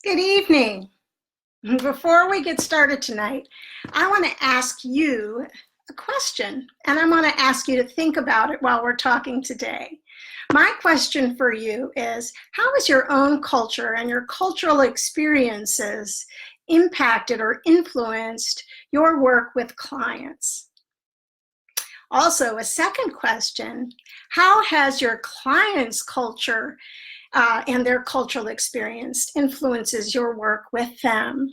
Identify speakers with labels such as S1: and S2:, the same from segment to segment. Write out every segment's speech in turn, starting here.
S1: Good evening. Before we get started tonight, I want to ask you a question, and I want to ask you to think about it while we're talking today. My question for you is, how has your own culture and your cultural experiences impacted or influenced your work with clients? Also, a second question, how has your client's culture and their cultural experience influences your work with them?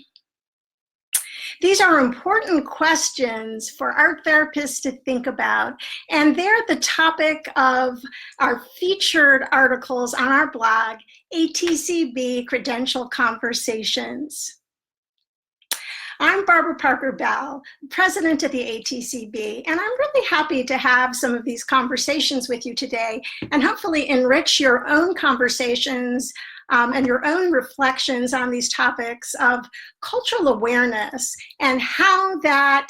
S1: These are important questions for art therapists to think about, and they're the topic of our featured articles on our blog, ATCB Credential Conversations. I'm Barbara Parker Bell, president of the ATCB, and I'm really happy to have some of these conversations with you today and hopefully enrich your own conversations and your own reflections on these topics of cultural awareness and how that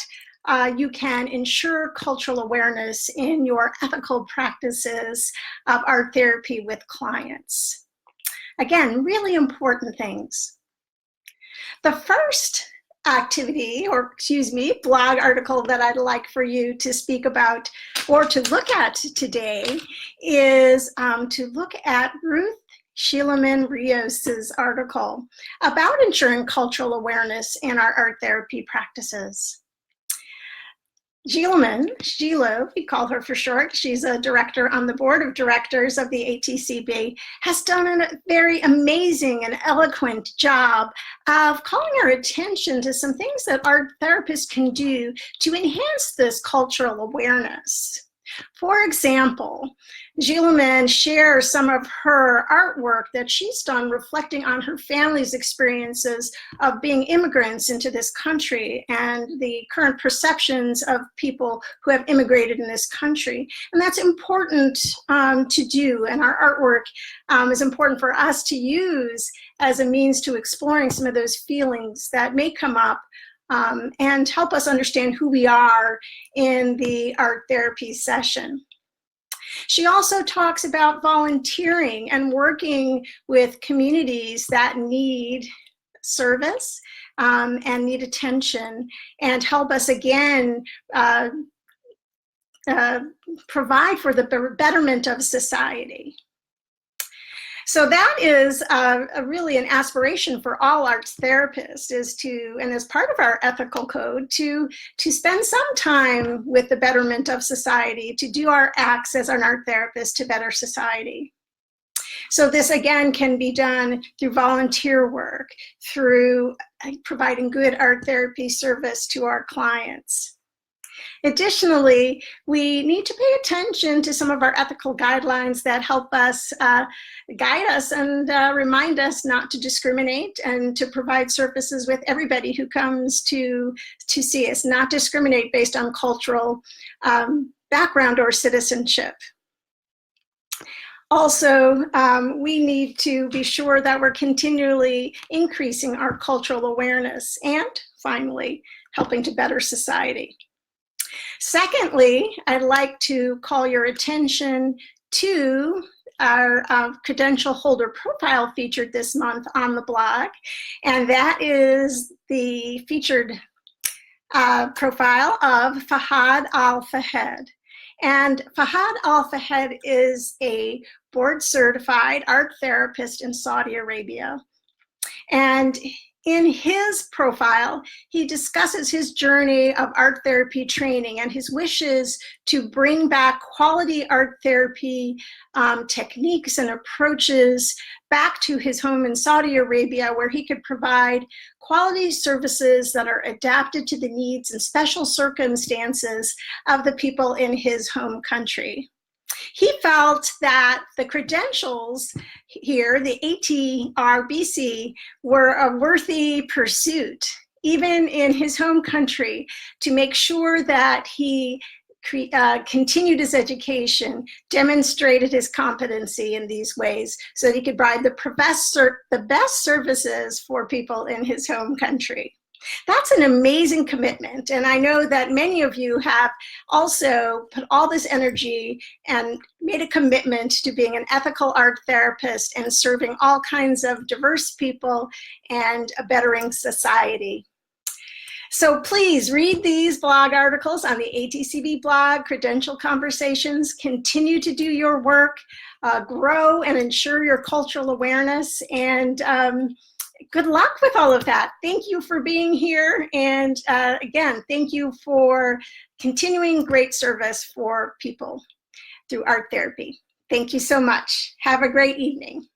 S1: you can ensure cultural awareness in your ethical practices of art therapy with clients. Again, really important things. The first blog article that I'd like for you to speak about or to look at today is to look at Ruth Xilomen Rios' article about ensuring cultural awareness in our art therapy practices. Xilomen, Xilo, we call her for short, she's a director on the board of directors of the ATCB, has done a very amazing and eloquent job of calling our attention to some things that art therapists can do to enhance this cultural awareness. For example, Xilomen shares some of her artwork that she's done reflecting on her family's experiences of being immigrants into this country and the current perceptions of people who have immigrated in this country. And that's important to do, and our artwork is important for us to use as a means to exploring some of those feelings that may come up and help us understand who we are in the art therapy session. She also talks about volunteering and working with communities that need service and need attention, and help us again provide for the betterment of society. So that is really an aspiration for all arts therapists, is to, and as part of our ethical code, to spend some time with the betterment of society, to do our acts as an art therapist to better society. So this again can be done through volunteer work, through providing good art therapy service to our clients. Additionally, we need to pay attention to some of our ethical guidelines that help us guide us and remind us not to discriminate and to provide services with everybody who comes to see us, not discriminate based on cultural background or citizenship. Also, we need to be sure that we're continually increasing our cultural awareness and, finally, helping to better society. Secondly, I'd like to call your attention to our credential holder profile featured this month on the blog, and that is the featured profile of Fahad al Fahed. And Fahad al Fahed is a board-certified art therapist in Saudi Arabia. And in his profile, he discusses his journey of art therapy training and his wishes to bring back quality art therapy techniques and approaches back to his home in Saudi Arabia, where he could provide quality services that are adapted to the needs and special circumstances of the people in his home country. He felt that the credentials here, the ATR-BC, were a worthy pursuit, even in his home country, to make sure that he continued his education, demonstrated his competency in these ways, so that he could provide the best services for people in his home country. That's an amazing commitment. And I know that many of you have also put all this energy and made a commitment to being an ethical art therapist and serving all kinds of diverse people and bettering society. So please read these blog articles on the ATCB blog, Credential Conversations. Continue to do your work, grow and ensure your cultural awareness, and good luck with all of that. Thank you for being here. And again, thank you for continuing great service for people through art therapy. Thank you so much. Have a great evening.